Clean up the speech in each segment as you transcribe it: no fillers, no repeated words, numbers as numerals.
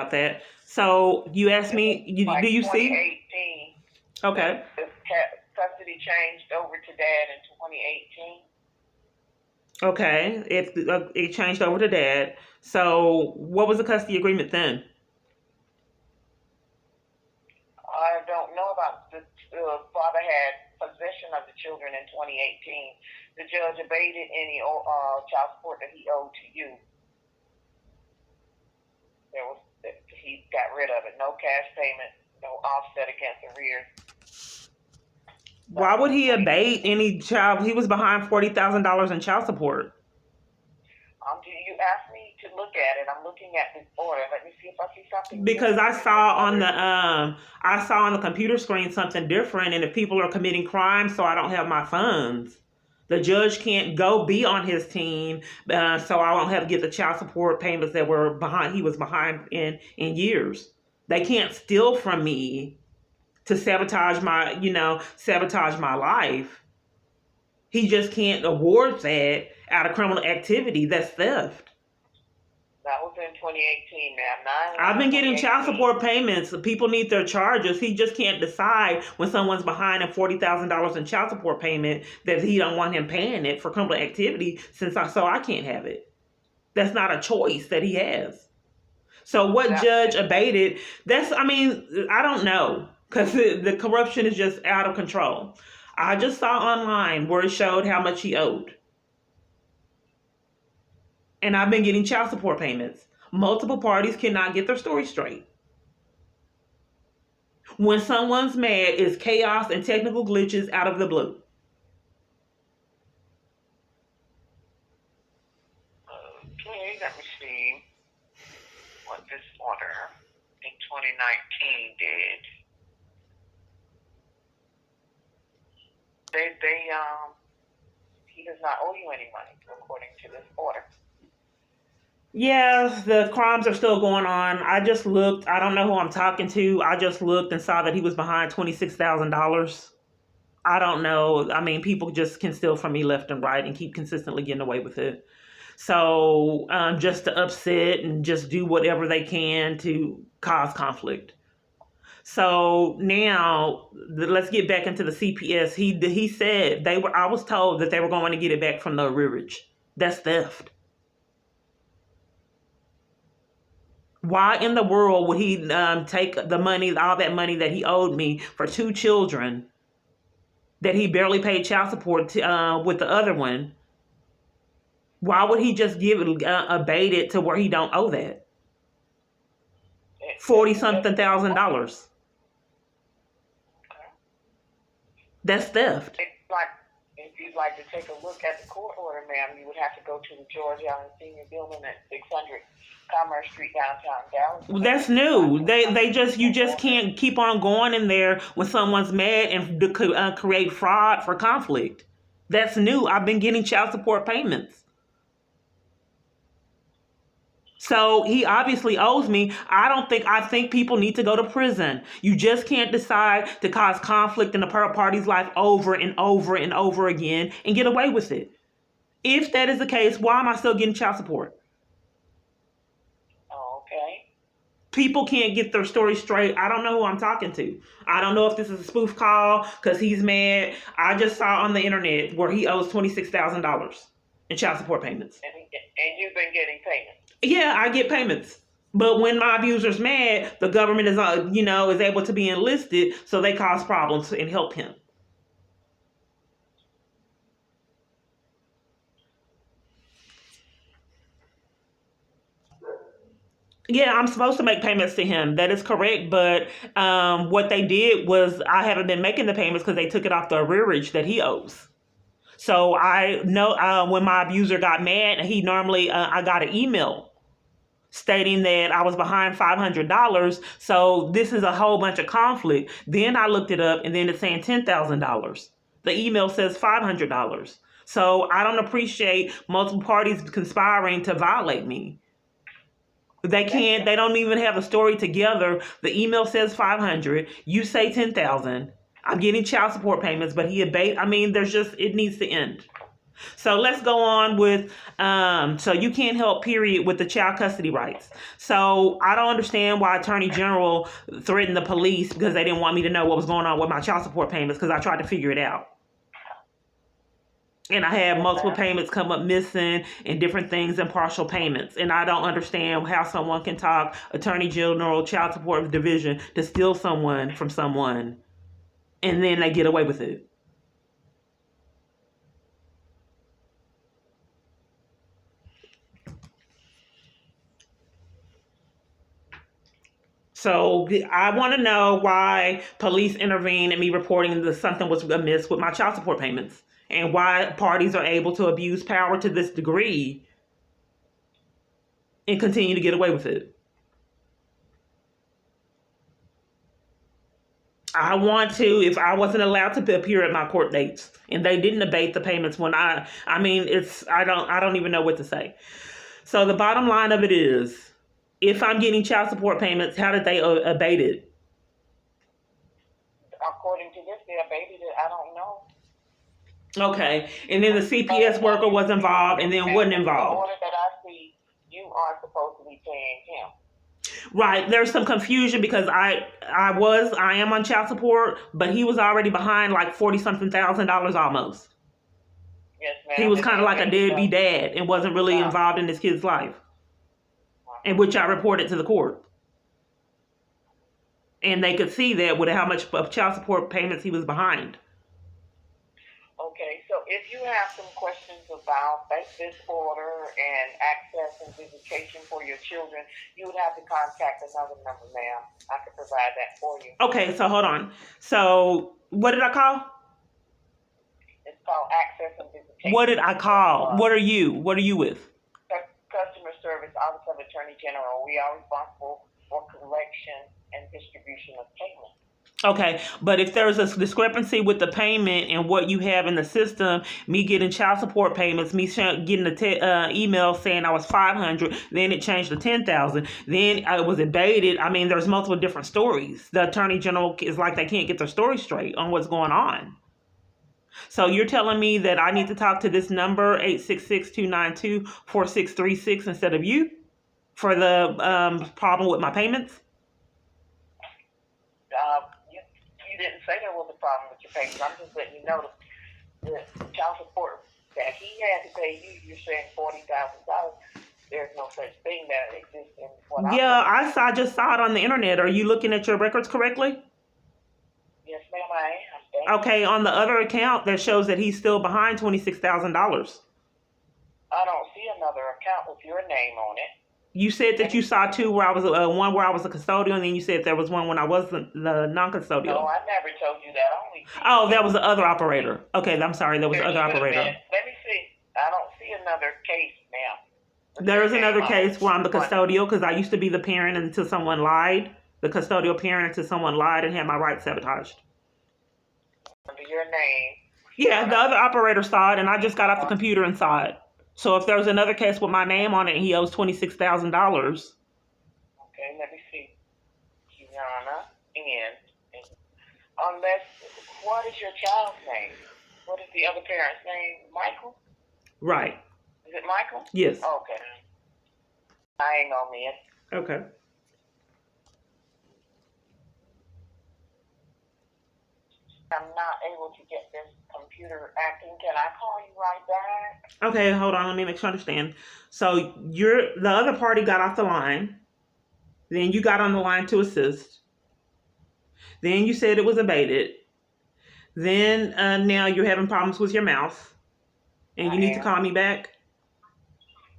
about that. So you asked me, Like do you see? 2018. Okay. The custody changed over to dad in 2018. Okay. It changed over to dad. So what was the custody agreement then? I don't know about the father had possession of the children in 2018. The judge abated any child support that he owed to you. He got rid of it. No cash payment, no offset against arrears. Why would he abate any child? He was behind $40,000 in child support. You asked me to look at it. I'm looking at this order. Let me see if I see something. Because I saw on the computer screen something different, and if people are committing crimes, so I don't have my funds. The judge can't be on his team, so I won't have to get the child support payments that were behind. He was behind in years. They can't steal from me to sabotage my life. He just can't award that out of criminal activity. That's theft. That was in 2018, ma'am. I've been getting child support payments. People need their charges. He just can't decide when someone's behind in $40,000 in child support payment that he don't want him paying it for criminal activity so I can't have it. That's not a choice that he has. So what judge abated? I don't know, because the corruption is just out of control. I just saw online where it showed how much he owed. And I've been getting child support payments. Multiple parties cannot get their story straight. When someone's mad, it's chaos and technical glitches out of the blue. Okay, let me see what this order in 2019 did. He does not owe you any money according to this order. Yeah, the crimes are still going on. I just looked. I don't know who I'm talking to. I just looked and saw that he was behind $26,000. I don't know. I mean, people just can steal from me left and right and keep consistently getting away with it. So just to upset and just do whatever they can to cause conflict. So now let's get back into the CPS. He said I was told that they were going to get it back from the arrearage. That's theft. Why in the world would he take the money, all that money that he owed me for 2 children that he barely paid child support with the other one? Why would he just abate it to where he don't owe that? $40-something thousand. That's theft. If you'd like to take a look at the court order, ma'am, you would have to go to the George Allen Senior Building at 600 Commerce Street, downtown Dallas. Well, that's new. You just can't keep on going in there when someone's mad and create fraud for conflict. That's new. I've been getting child support payments. So he obviously owes me. I think people need to go to prison. You just can't decide to cause conflict in a party's life over and over and over again and get away with it. If that is the case, why am I still getting child support? Okay. People can't get their story straight. I don't know who I'm talking to. I don't know if this is a spoof call because he's mad. I just saw on the internet where he owes $26,000 in child support payments. And you've been getting payments? Yeah, I get payments. But when my abuser's mad, the government is able to be enlisted, so they cause problems and help him. Yeah, I'm supposed to make payments to him. That is correct. But what they did was I haven't been making the payments because they took it off the arrearage that he owes. So I know when my abuser got mad, I got an email stating that I was behind $500. So this is a whole bunch of conflict. Then I looked it up and then it's saying $10,000. The email says $500. So I don't appreciate multiple parties conspiring to violate me. They don't even have the story together. The email says 500. You say 10,000. I'm getting child support payments, but it needs to end. So let's go on with, so you can't help, period, with the child custody rights. So I don't understand why Attorney General threatened the police because they didn't want me to know what was going on with my child support payments because I tried to figure it out. And I had multiple payments come up missing and different things and partial payments. And I don't understand how someone can talk Attorney General, Child Support Division to steal someone from someone and then they get away with it. So I want to know why police intervened in me reporting that something was amiss with my child support payments and why parties are able to abuse power to this degree and continue to get away with it. I want to, if I wasn't allowed to appear at my court dates and they didn't abate the payments when I don't even know what to say. So the bottom line of it is, if I'm getting child support payments, how did they abate it? According to this, they abated it. I don't know. Okay. And then the CPS worker was involved and then wasn't involved. The order that I see, you are supposed to be paying him. Right. There's some confusion because I am on child support, but he was already behind like $40-something thousand almost. Yes, ma'am. He was kind of like a deadbeat dad and wasn't really involved in his kid's life. In which I reported to the court. And they could see that with how much of child support payments he was behind. Okay, so if you have some questions about this order and access and visitation for your children, you would have to contact another number, ma'am. I can provide that for you. Okay, so hold on. So what did I call? It's called Access and Visitation. What did I call? What are you? What are you with? Customer Service, Office of Attorney General. We are responsible for collection and distribution of payment. Okay, but if there's a discrepancy with the payment and what you have in the system, me getting child support payments, me getting an email saying I was $500, then it changed to $10,000, then it was abated. I mean, there's multiple different stories. The Attorney General is like they can't get their story straight on what's going on. So you're telling me that I need to talk to this number, 866-292-4636, instead of you for the problem with my payments? You didn't say there was a problem with your payments. I'm just letting you know the child support that he had to pay you, you're saying $40,000. There's no such thing that exists in what I just saw it on the internet. Are you looking at your records correctly? Yes, ma'am, I am. Okay, on the other account that shows that he's still behind $26,000. I don't see another account with your name on it. You said that you saw two where I was one where I was a custodial, and then you said there was one when I wasn't the non-custodial. No, I never told you that. Oh, that was the other operator. Okay, I'm sorry, that was the other operator. Let me see. I don't see another case, ma'am. There is another case where I'm the custodial because I used to be the parent until someone lied, the custodial parent until someone lied and had my rights sabotaged. Under your name. Yeah, the other operator saw it, and I just got off the computer and saw it. So if there's another case with my name on it, he owes $26,000. Okay, let me see. Kiana, and unless, what is your child's name? What is the other parent's name? Michael? Right. Is it Michael? Yes. Okay. I ain't gonna miss. Okay. I'm not able to get this computer acting. Can I call you right back? Okay, hold on. Let me make sure I understand. So the other party got off the line. Then you got on the line to assist. Then you said it was abated. Then now you're having problems with your mouth. And you need to call me back?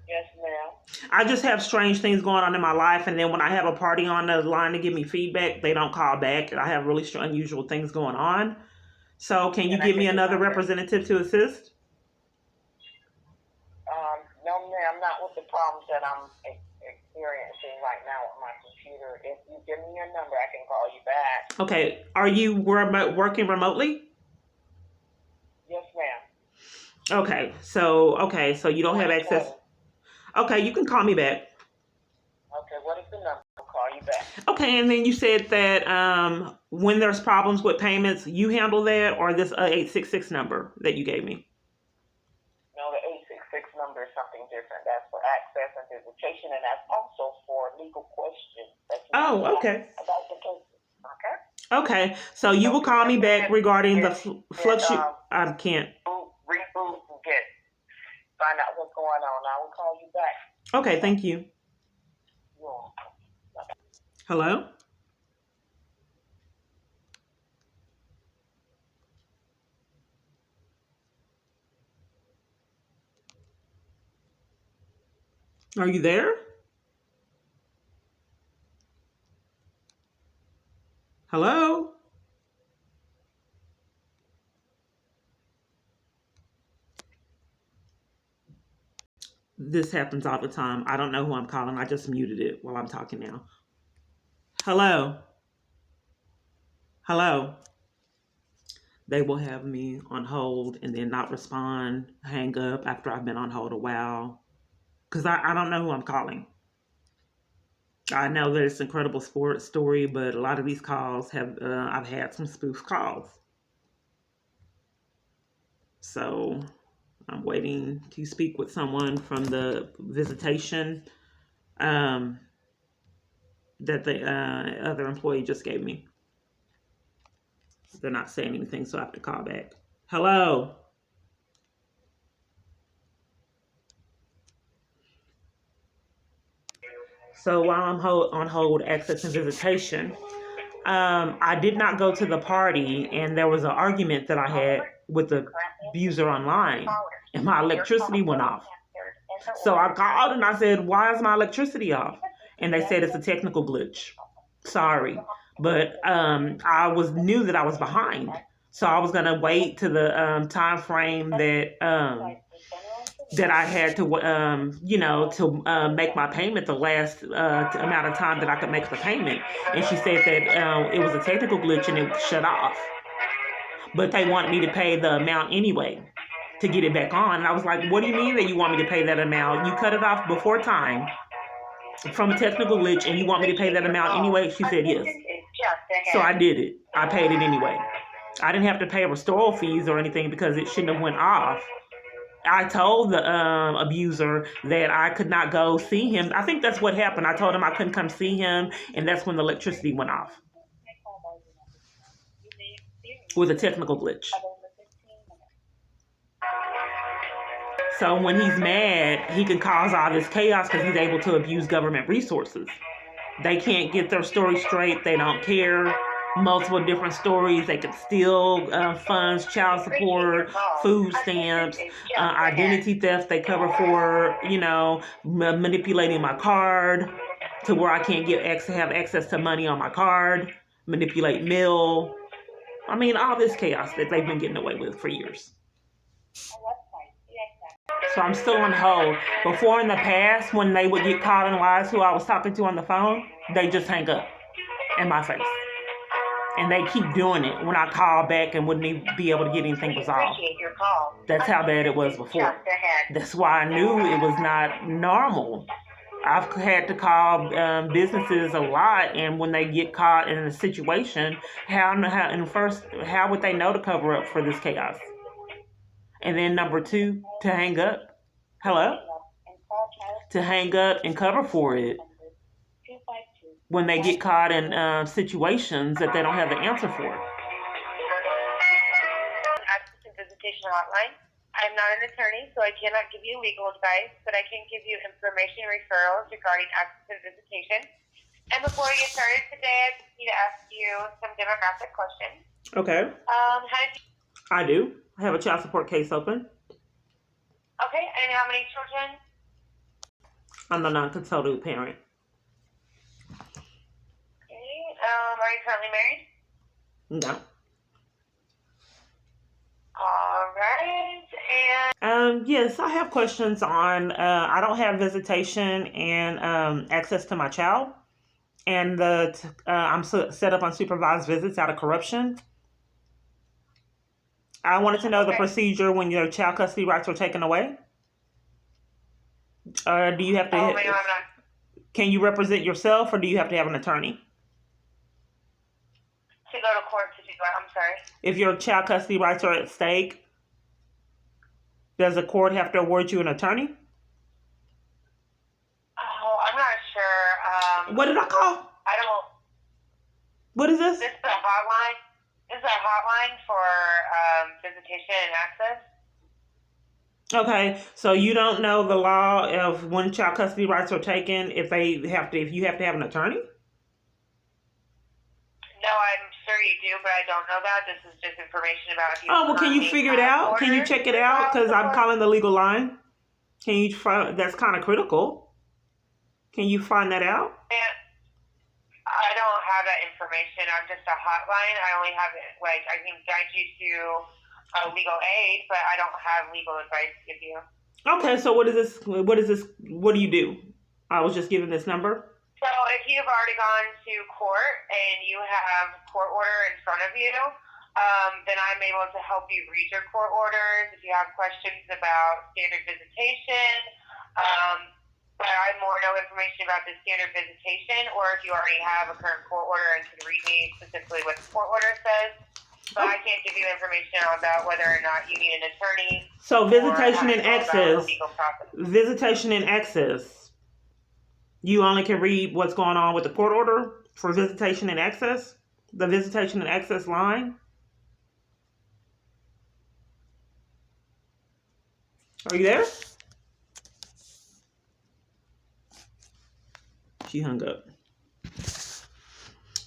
Yes, ma'am. I just have strange things going on in my life. And then when I have a party on the line to give me feedback, they don't call back. And I have really unusual things going on. So can you give me another representative to assist? No, ma'am, not with the problems that I'm experiencing right now with my computer. If you give me your number, I can call you back. Okay. Are you working remotely? Yes, ma'am. Okay. So you don't have access. Okay, you can call me back. Okay, what is the number? I'll call you back. Okay, and then you said that when there's problems with payments, you handle that, or this 866 number that you gave me? No, different. That's for access and visitation, and that's also for legal questions. Oh, okay. About the case. Okay. Okay. So you will call me back regarding the I can't. Reboot and find out what's going on. I will call you back. Okay. Thank you. Yeah. Hello? Are you there? Hello? This happens all the time. I don't know who I'm calling. I just muted it while I'm talking now. Hello? Hello? They will have me on hold and then not respond, hang up after I've been on hold a while. Because I don't know who I'm calling. I know that it's an incredible sports story, but a lot of these calls have, I've had some spoof calls. So I'm waiting to speak with someone from the visitation that the other employee just gave me. They're not saying anything, so I have to call back. Hello? So while I'm on hold, access and visitation, I did not go to the party, and there was an argument that I had with the abuser online, and my electricity went off. So I called and I said, why is my electricity off? And they said it's a technical glitch. Sorry. But I knew that I was behind. So I was going to wait to the time frame that I had to, to make my payment, the last amount of time that I could make the payment. And she said that it was a technical glitch and it shut off. But they wanted me to pay the amount anyway to get it back on. And I was like, what do you mean that you want me to pay that amount? You cut it off before time from a technical glitch and you want me to pay that amount anyway? She said yes. So I did it. I paid it anyway. I didn't have to pay restoral fees or anything because it shouldn't have went off. I told the abuser that I could not go see him. I think that's what happened. I told him I couldn't come see him, and that's when the electricity went off with a technical glitch. So when he's mad, he can cause all this chaos because he's able to abuse government resources. They can't get their story straight. They don't care. Multiple different stories. They can steal funds, child support, food stamps, identity theft. They cover for, manipulating my card to where I can't have access to money on my card, manipulate mail. I mean, all this chaos that they've been getting away with for years. So I'm still on hold. Before in the past, when they would get caught in lies who I was talking to on the phone, they just hang up in my face. And they keep doing it when I call back and wouldn't be able to get anything resolved. That's how bad it was before. That's why I knew it was not normal. I've had to call businesses a lot, and when they get caught in a situation, how would they know to cover up for this chaos? And then number two, to hang up. Hello? To hang up and cover for it when they get caught in situations that they don't have the answer for. Access and Visitation Hotline. I'm not an attorney, so I cannot give you legal advice, but I can give you information referrals regarding access and visitation. And before we get started today, I just need to ask you some demographic questions. Okay. I do. I have a child support case open. Okay, and how many children? I'm a non-custodial parent. Are you currently married? No. All right. Yes, I have questions on, I don't have visitation and access to my child. And I'm set up on supervised visits out of corruption. I wanted to know the procedure when your child custody rights are taken away. Or do you have to... Oh, my God, can you represent yourself or do you have to have an attorney? To go to court to do what? I'm sorry. If your child custody rights are at stake, does the court have to award you an attorney? What did I call? I don't. What is this? This is a hotline. This is a hotline for visitation and access. Okay, so you don't know the law of when child custody rights are taken if you have to have an attorney? No, I'm sure you do, but I don't know that. This is just information about if you. Oh, well, can you figure it out? Can you check it out? Because I'm calling the legal line. Can you find that's kind of critical? Can you find that out? I don't have that information. I'm just a hotline. I only have I can guide you to legal aid, but I don't have legal advice to give you. Okay, so what is this? What is this? What do you do? I was just given this number. So if you've already gone to court and you have a court order in front of you, then I'm able to help you read your court orders. If you have questions about standard visitation, but I more know information about the standard visitation, or if you already have a current court order and can read me specifically what the court order says. But I can't give you information about whether or not you need an attorney. So visitation and access. Visitation and access. You only can read what's going on with the court order for visitation and access? The visitation and access line? Are you there? She hung up.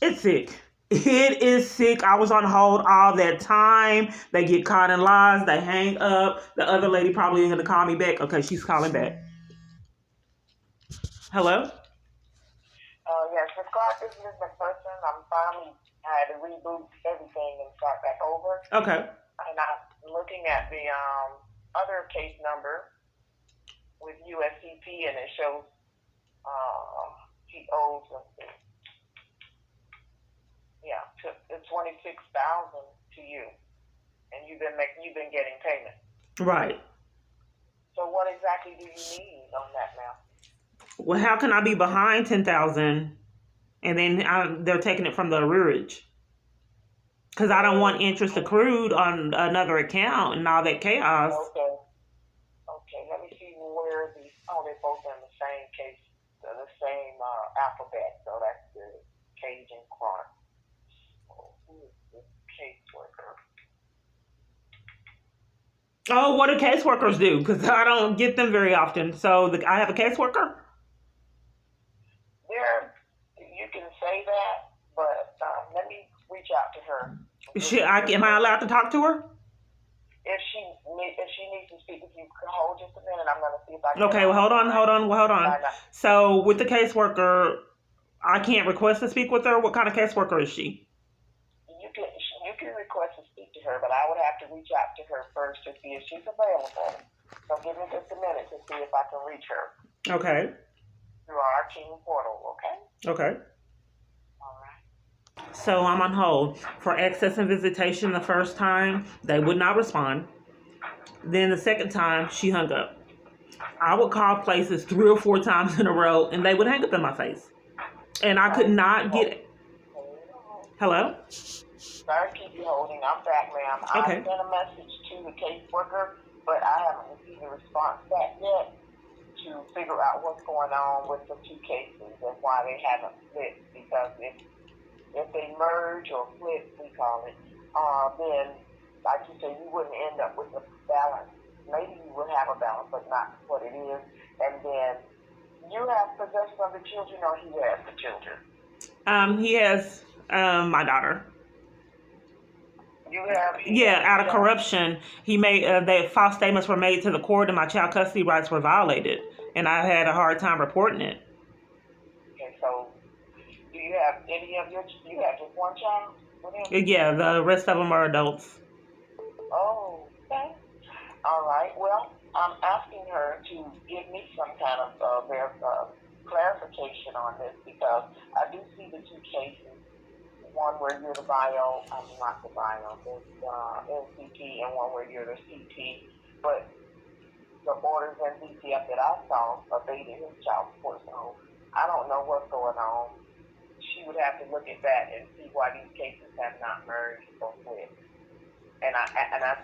It's sick. It is sick. I was on hold all that time. They get caught in lies. They hang up. The other lady probably ain't going to call me back. Okay, she's calling back. Hello? Yes, Ms. Clark, this is Ms. McPherson. I'm finally had to reboot everything and start back over. Okay. And I'm looking at the other case number with USCP, and it shows he owes it's $26,000 to you, and you've been getting payment. Right. So what exactly do you need on that now? Well, how can I be behind $10,000 and then they're taking it from the arrearage? Because I don't want interest accrued on another account and all that chaos. Okay. Let me see where they're both in the same case, the same alphabet. So that's the Cajun Clark. Who is this caseworker? Oh, what do caseworkers do? Because I don't get them very often. So I have a caseworker? You can say that, but let me reach out to her. Am I allowed to talk to her? If she needs to speak, if you could hold just a minute, I'm going to see if I can. Okay, well, hold on. So with the caseworker, I can't request to speak with her? What kind of caseworker is she? You can request to speak to her, but I would have to reach out to her first to see if she's available. So give me just a minute to see if I can reach her. Okay. Through our team portal, okay? Okay. All right. So I'm on hold. For Access and Visitation the first time, they would not respond. Then the second time, she hung up. I would call places 3 or 4 times in a row, and they would hang up in my face. And I could not get... Hello? Sorry to keep you holding. I'm back, ma'am. Okay. I sent a message to the caseworker, but I haven't received a response back yet to figure out what's going on with the 2 cases and why they haven't split. Because if they merge or flip, we call it, then, like you said, you wouldn't end up with a balance. Maybe you would have a balance, but not what it is. And then you have possession of the children, or he has the children? He has my daughter. You have? Yeah, out of corruption, he made that false statements were made to the court, and my child custody rights were violated, and I had a hard time reporting it. Okay, so do you have any of you have just one child with him? Yeah, the rest of them are adults. Oh, okay. All right. Well, I'm asking her to give me some kind of clarification on this, because I do see the 2 cases. One where you're the bio, not the bio, there's NCP, and one where you're the CP. But the orders and DCF that I saw abated his child support, so I don't know what's going on. She would have to look at that and see why these cases have not merged or split. And I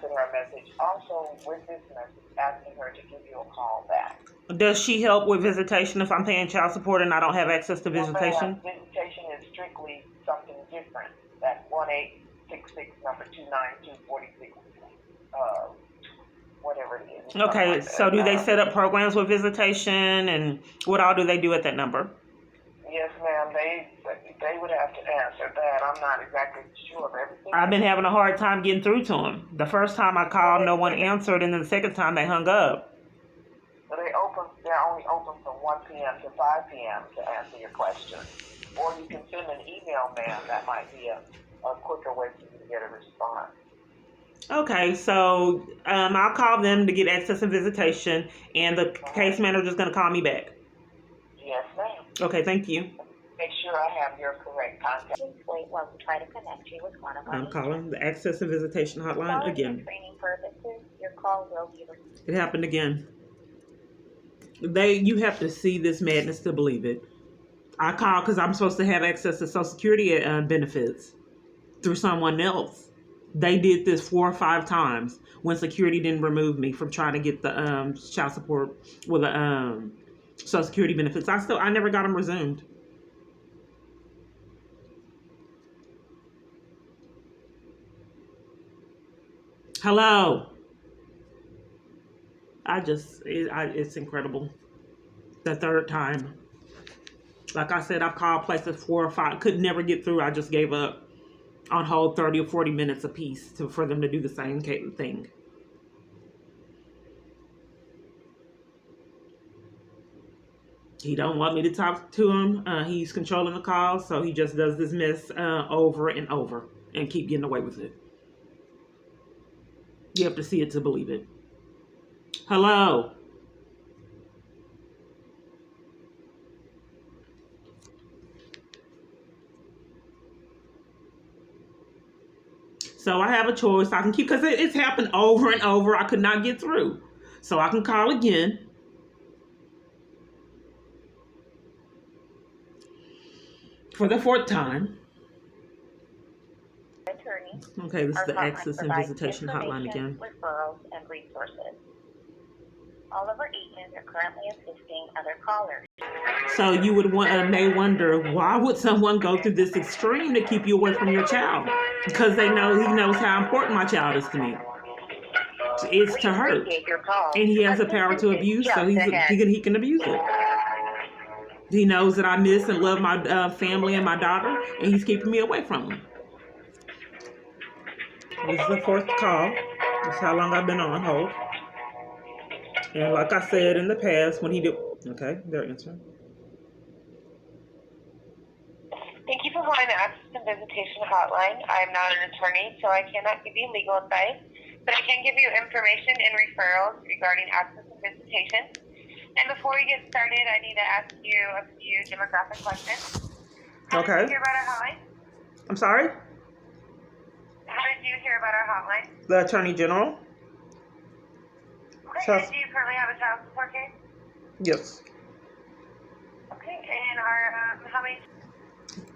sent her a message also with this message asking her to give you a call back. Does she help with visitation if I'm paying child support and I don't have access to Well, visitation? visitation is strictly something different. That's 1-866 number 292-46, whatever it is. Okay, Like so do they set up programs with visitation, and what all do they do at that number? Yes, ma'am. They would have to answer that. I'm not exactly sure of everything. I've been having a hard time getting through to them. The first time I called, no one answered, and then the second time they hung up. So they're only open from 1 p.m. to 5 p.m. to answer your questions. Or you can send an email, ma'am. That might be a quicker way for you to get a response. Okay, so I'll call them to get access and visitation, and the case manager's going to call me back. Yes, ma'am. Okay, thank you. Make sure I have your correct contact. Please wait while we try to connect you with one of our I'm calling the Access and Visitation Hotline again. For training purposes, your call will be recorded. It happened again. You have to see this madness to believe it. I called because I'm supposed to have access to Social Security benefits through someone else. They did this 4 or 5 times when security didn't remove me from trying to get the child support with the Social Security benefits. I never got them resumed. Hello. It's incredible. The third time. Like I said, I've called places 4 or 5, could never get through. I just gave up on hold 30 or 40 minutes a piece for them to do the same thing. He don't want me to talk to him. He's controlling the call, so he just does this mess over and over and keep getting away with it. You have to see it to believe it. Hello. So I have a choice. I can keep, because it's happened over and over. I could not get through. So I can call again. For the 4th time. Attorney. Okay, this is the Our hotline Access and provides Visitation Hotline information, again. Referrals and resources. All of our agents are currently assisting other callers. So you would may wonder, why would someone go through this extreme to keep you away from your child? Because he knows how important my child is to me. It's to hurt, and he has the power to abuse, so he can abuse it. He knows that I miss and love my family and my daughter, and he's keeping me away from them. This is the 4th call. That's how long I've been on hold. And like I said in the past, when he did, okay, they're answering. Thank you for calling the Access and Visitation Hotline. I am not an attorney, so I cannot give you legal advice, but I can give you information and referrals regarding access and visitation. And before we get started, I need to ask you a few demographic questions. How Okay. did you hear about our hotline? I'm sorry? How did you hear about our hotline? The Attorney General? Okay, So- and do you currently have a child support case? Yes. Okay, and how many?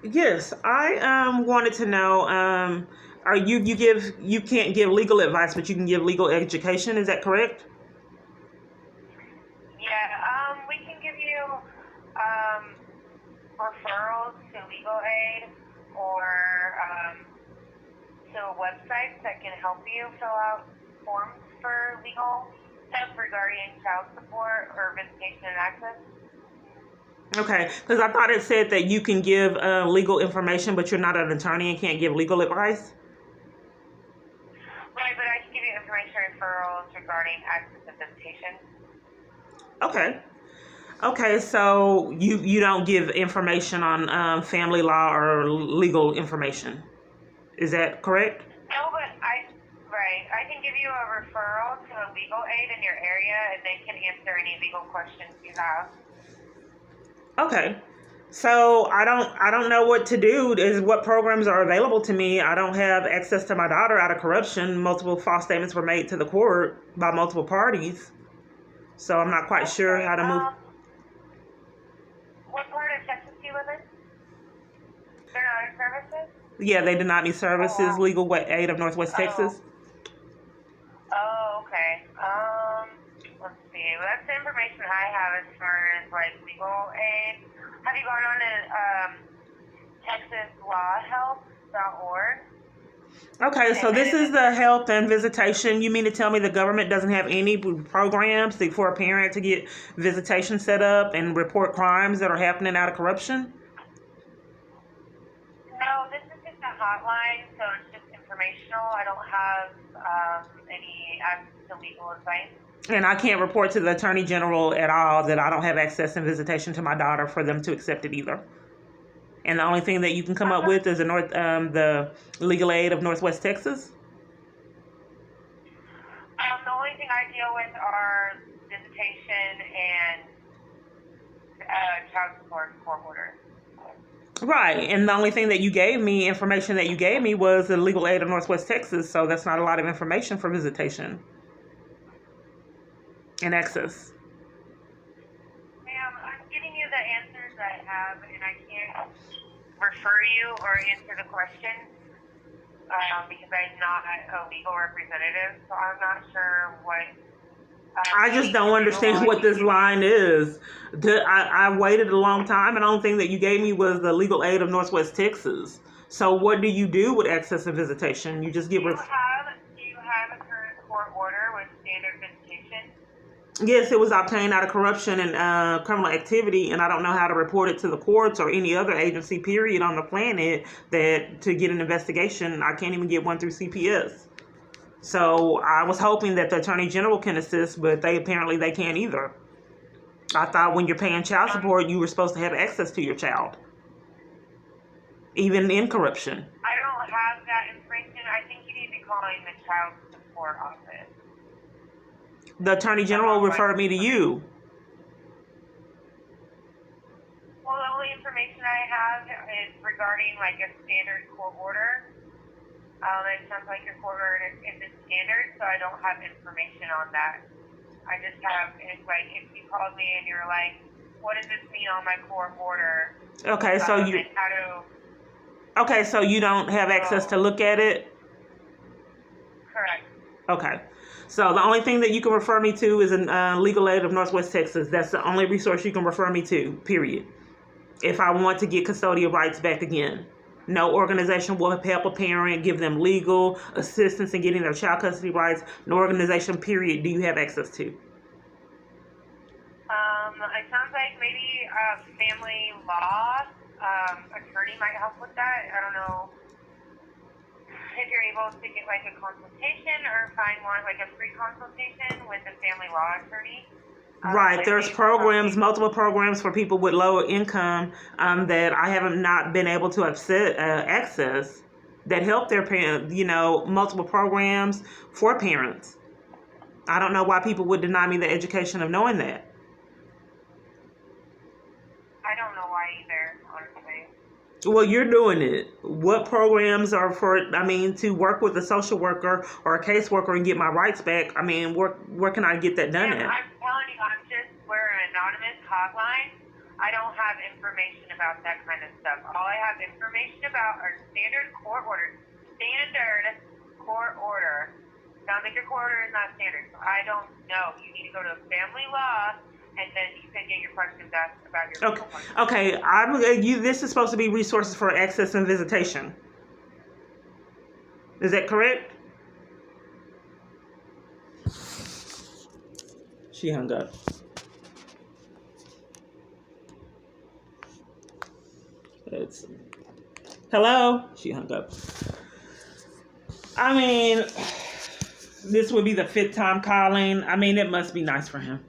Yes, I wanted to know, are you can't give legal advice, but you can give legal education, is that correct? Yeah, we can give you referrals to legal aid or to websites that can help you fill out forms for legal stuff regarding child support or visitation and access. Okay, because I thought it said that you can give legal information, but you're not an attorney and can't give legal advice. Right, but I can give you information referrals regarding access and visitation. Okay, so you don't give information on family law or legal information. Is that correct? No, but I can give you a referral to a legal aid in your area, and they can answer any legal questions you have. Okay. So I don't know what to do. Is what programs are available to me. I don't have access to my daughter out of corruption. Multiple false statements were made to the court by multiple parties. So I'm not quite sure how to move. What part of Texas do you live in? They're not in services? Yeah, they deny me services, legal aid of Northwest Texas. going on to texaslawhelp.org. Okay, so this is the health and visitation. You mean to tell me the government doesn't have any programs for a parent to get visitation set up and report crimes that are happening out of corruption? No, this is just a hotline, so it's just informational. I don't have any access to legal advice. And I can't report to the Attorney General at all that I don't have access and visitation to my daughter for them to accept it either. And the only thing that you can come up with is the legal aid of Northwest Texas? The only thing I deal with are visitation and child support court orders. Right, and the only thing that you gave me, information that you gave me, was the legal aid of Northwest Texas, so that's not a lot of information for visitation and access. Ma'am, I'm giving you the answers I have, and I can't refer you or answer the question because I'm not a legal representative, so I'm not sure what... I just don't understand what this line is. I waited a long time, and the only thing that you gave me was the legal aid of Northwest Texas. So what do you do with access and visitation? You just give... Do you have a current court order with standard visitation? Yes, it was obtained out of corruption and criminal activity, and I don't know how to report it to the courts or any other agency, period, on the planet that to get an investigation. I can't even get one through CPS. So I was hoping that the Attorney General can assist, but they can't either. I thought when you're paying child support, you were supposed to have access to your child, even in corruption. I don't have that information. I think you need to be calling the child support office. The Attorney General referred me to you. Well, the only information I have is regarding like a standard court order. It sounds like your court order isn't standard, so I don't have information on that. I just have, it's like, if you called me and you're like, what does this mean on my court order? Okay, so so you don't have access to look at it? Correct. Okay. So the only thing that you can refer me to is legal aid of Northwest Texas. That's the only resource you can refer me to, period. If I want to get custodial rights back again. No organization will help a parent, give them legal assistance in getting their child custody rights. No organization, period, do you have access to. It sounds like maybe a family law attorney might help with that. I don't know if you're able to get like a consultation or find one, like a free consultation with a family law attorney. Right, there's multiple programs for people with lower income that I haven't not been able to access that help their parents, multiple programs for parents. I don't know why people would deny me the education of knowing that. I don't know why either, honestly. Well, you're doing it. What programs are to work with a social worker or a caseworker and get my rights back? Where can I get that done at? I'm telling you, we're an anonymous hotline. I don't have information about that kind of stuff. All I have information about are standard court orders. Standard court order. Sounds like your court order is not standard. So I don't know. You need to go to family law, and then you can get your questions asked about your legal questions. Okay. This is supposed to be resources for access and visitation. Is that correct? She hung up. Hello? She hung up. This would be the 5th time calling. It must be nice for him.